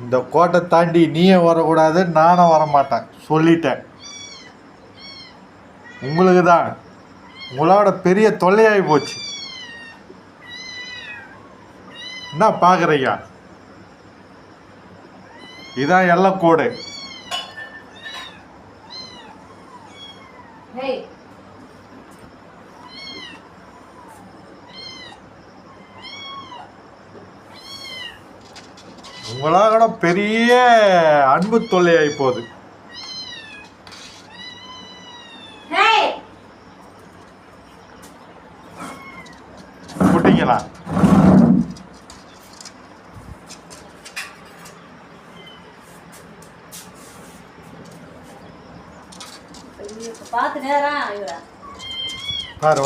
இந்த கோட்டை தாண்டி நீயே வரக்கூடாது, நானும் வரமாட்டேன், சொல்லிட்டேன். உங்களுக்கு தான் உங்களோட பெரிய தொல்லையாகி போச்சு. என்ன பார்க்குறீங்க? இதான் எல்லக்கோடு. உங்களோட பெரிய அன்பு தொல்லையாகி போகுது. குட்டிங்களா? பார்த்து நேரம் பாரு